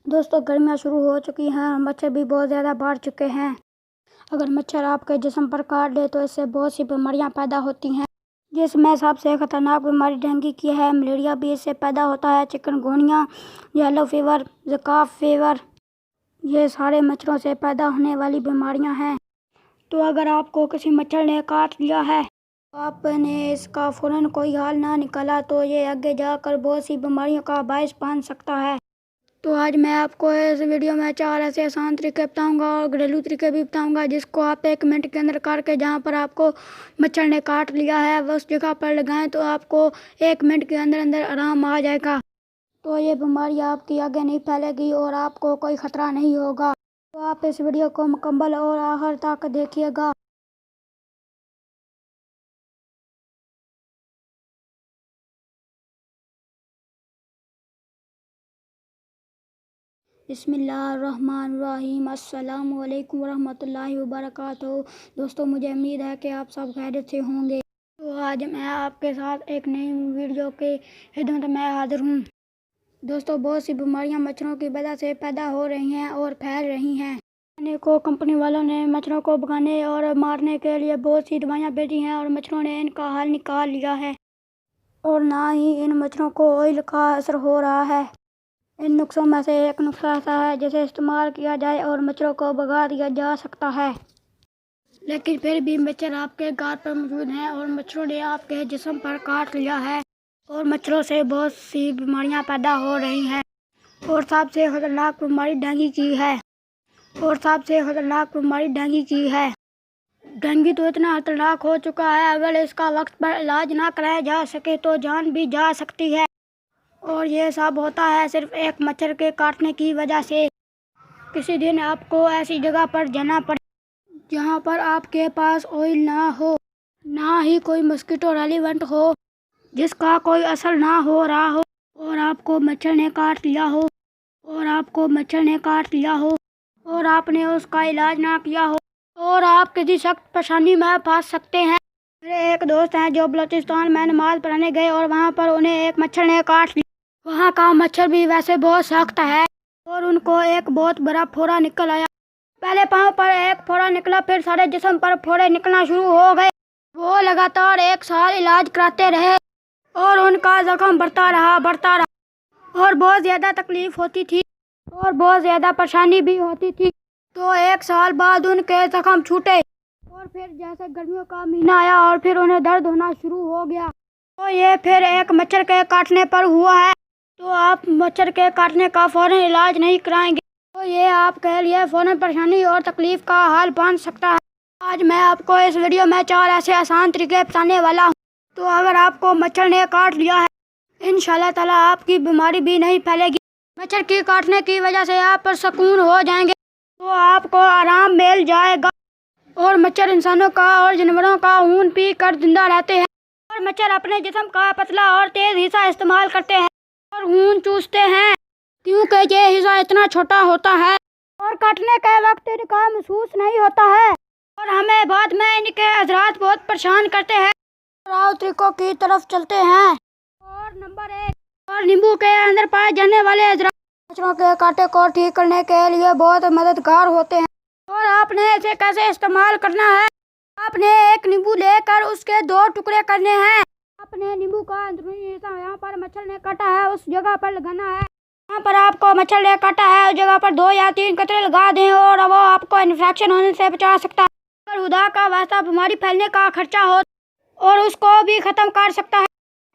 دوستوں گرمیاں شروع ہو چکی ہیں اور مچھر بھی بہت زیادہ بڑھ چکے ہیں۔ اگر مچھر آپ کے جسم پر کاٹ لے تو اس سے بہت سی بیماریاں پیدا ہوتی ہیں، جس میں سب سے خطرناک بیماری ڈینگی کی ہے۔ ملیریا بھی اس سے پیدا ہوتا ہے۔ چکن گونیا، یلو فیور، زکا فیور، یہ سارے مچھروں سے پیدا ہونے والی بیماریاں ہیں۔ تو اگر آپ کو کسی مچھر نے کاٹ لیا ہے تو آپ نے اس کا فوراً کوئی حل نہ نکالا تو یہ آگے جا کر بہت سی بیماریوں کا باعث بن سکتا ہے۔ تو آج میں آپ کو اس ویڈیو میں 4 ایسے آسان طریقے بتاؤں گا اور گھریلو طریقے بھی بتاؤں گا، جس کو آپ 1 منٹ کے اندر کر کے جہاں پر آپ کو مچھر نے کاٹ لیا ہے وہ اس جگہ پر لگائیں تو آپ کو 1 منٹ کے اندر اندر آرام آ جائے گا۔ تو یہ بیماری آپ کی آگے نہیں پھیلے گی اور آپ کو کوئی خطرہ نہیں ہوگا۔ تو آپ اس ویڈیو کو مکمل اور آخر تک دیکھیے گا۔ بسم اللہ الرحمن الرحیم۔ السلام علیکم ورحمۃ اللہ وبرکاتہ۔ دوستوں مجھے امید ہے کہ آپ سب خیریت سے ہوں گے۔ تو آج میں آپ کے ساتھ ایک نئی ویڈیو کے خدمت میں حاضر ہوں۔ دوستوں بہت سی بیماریاں مچھروں کی وجہ سے پیدا ہو رہی ہیں اور پھیل رہی ہیں۔ کمپنی والوں نے مچھروں کو بھگانے اور مارنے کے لیے بہت سی دوائیاں بھیجی ہیں اور مچھروں نے ان کا حل نکال لیا ہے، اور نہ ہی ان مچھروں کو آئل کا اثر ہو رہا ہے۔ ان نسخوں میں سے ایک نسخہ ایسا ہے جسے استعمال کیا جائے اور مچھروں کو بھگا دیا جا سکتا ہے، لیکن پھر بھی مچھر آپ کے گھر پر موجود ہیں اور مچھروں نے آپ کے جسم پر کاٹ لیا ہے اور مچھروں سے بہت سی بیماریاں پیدا ہو رہی ہیں، اور سب سے خطرناک بیماری ڈینگی کی ہے۔ ڈینگی تو اتنا خطرناک ہو چکا ہے، اگر اس کا وقت پر علاج نہ کرایا جا سکے تو جان بھی جا سکتی ہے، اور یہ سب ہوتا ہے صرف ایک مچھر کے کاٹنے کی وجہ سے۔ کسی دن آپ کو ایسی جگہ پر جانا پڑے جہاں پر آپ کے پاس آئل نہ ہو، نہ ہی کوئی مسکیٹو ریلیونٹ ہو، جس کا کوئی اثر نہ ہو رہا ہو، اور آپ کو مچھر نے کاٹ لیا ہو اور آپ نے اس کا علاج نہ کیا ہو، اور آپ کسی سخت پریشانی میں پھنس سکتے ہیں۔ میرے ایک دوست ہیں جو بلوچستان میں نماز پڑھنے گئے اور وہاں پر انہیں ایک مچھر نے کاٹ لیا۔ وہاں کا مچھر بھی ویسے بہت سخت ہے اور ان کو ایک بہت بڑا پھوڑا نکل آیا۔ پہلے پاؤں پر ایک پھوڑا نکلا، پھر سارے جسم پر پھوڑے نکلنا شروع ہو گئے۔ وہ لگاتار 1 سال علاج کراتے رہے اور ان کا زخم بڑھتا رہا اور بہت زیادہ تکلیف ہوتی تھی اور بہت زیادہ پریشانی بھی ہوتی تھی۔ تو 1 سال بعد ان کے زخم چھوٹے اور پھر جیسے گرمیوں کا مہینہ آیا اور پھر انہیں درد ہونا شروع ہو گیا۔ تو یہ پھر ایک مچھر کے کاٹنے پر ہوا ہے۔ تو آپ مچھر کے کاٹنے کا فوراً علاج نہیں کرائیں گے تو یہ آپ کے لیے فوراً پریشانی اور تکلیف کا حل بن سکتا ہے۔ آج میں آپ کو اس ویڈیو میں 4 ایسے آسان طریقے بتانے والا ہوں۔ تو اگر آپ کو مچھر نے کاٹ لیا ہے، انشاءاللہ تعالیٰ آپ کی بیماری بھی نہیں پھیلے گی۔ مچھر کی کاٹنے کی وجہ سے آپ پر سکون ہو جائیں گے، تو آپ کو آرام مل جائے گا۔ اور مچھر انسانوں کا اور جانوروں کا خون پی کر زندہ رہتے ہیں، اور مچھر اپنے جسم کا پتلا اور تیز حصہ استعمال کرتے ہیں اور خون چوستے ہیں، کیونکہ یہ حصہ اتنا چھوٹا ہوتا ہے اور کاٹنے کے وقت ان کا محسوس نہیں ہوتا ہے، اور ہمیں بعد میں ان کے اثرات بہت پریشان کرتے ہیں۔ اور طریقوں کی طرف چلتے ہیں۔ اور نمبر 1، اور نیمبو کے اندر پائے جانے والے اثرات مچھروں کے کانٹے کو ٹھیک کرنے کے لیے بہت مددگار ہوتے ہیں۔ اور آپ نے اسے کیسے استعمال کرنا ہے؟ آپ نے ایک نیمبو لے کر اس کے 2 ٹکڑے کرنے ہیں۔ آپ نے نیمبو کا اندرونی حصہ جہاں پر مچھر نے کاٹا ہے اس جگہ پر لگانا ہے۔ جہاں پر آپ کو مچھر نے کاٹا ہے اس جگہ پر 2 یا 3 قطرے لگا دیں، اور وہ آپ کو انفیکشن ہونے سے بچا سکتا ہے۔ اگر خدا کا واسطہ بیماری پھیلنے کا خدشہ ہو اور اس کو بھی ختم کر سکتا ہے۔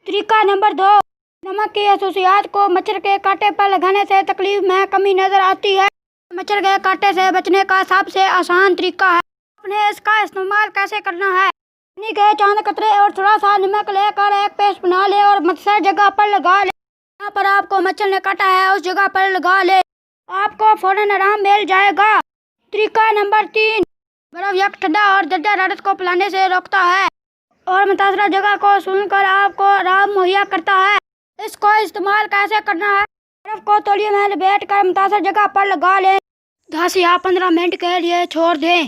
طریقہ نمبر 2، نمک کی خصوصیات کو مچھر کے کانٹے پر لگانے سے تکلیف میں کمی نظر آتی ہے۔ مچھر کے کانٹے سے بچنے کا سب سے آسان طریقہ ہے۔ آپ نے اس کا استعمال کیسے کرنا ہے؟ پانی کے چند قطرے اور تھوڑا سا نمک لے کر ایک پیسٹ بنا لیں اور متاثرہ جگہ پر لگا لیں۔ جہاں پر آپ کو مچھر نے کاٹا ہے اس جگہ پر لگا لیں، آپ کو فوراً آرام مل جائے گا۔ طریقہ نمبر 3، برف یک ٹھنڈا اور درجہ حرارت کو پھیلانے سے روکتا ہے اور متاثرہ جگہ کو سون کر آپ کو آرام مہیا کرتا ہے۔ اس کو استعمال کیسے کرنا ہے؟ برف کو تولیے میں لپیٹ کر متاثرہ جگہ پر لگا لیں، 10 یا 15 منٹ کے لیے چھوڑ دیں۔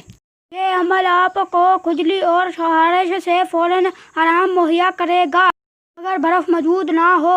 یہ عمل آپ کو کھجلی اور خارش سے فوراً آرام مہیا کرے گا۔ اگر برف موجود نہ ہو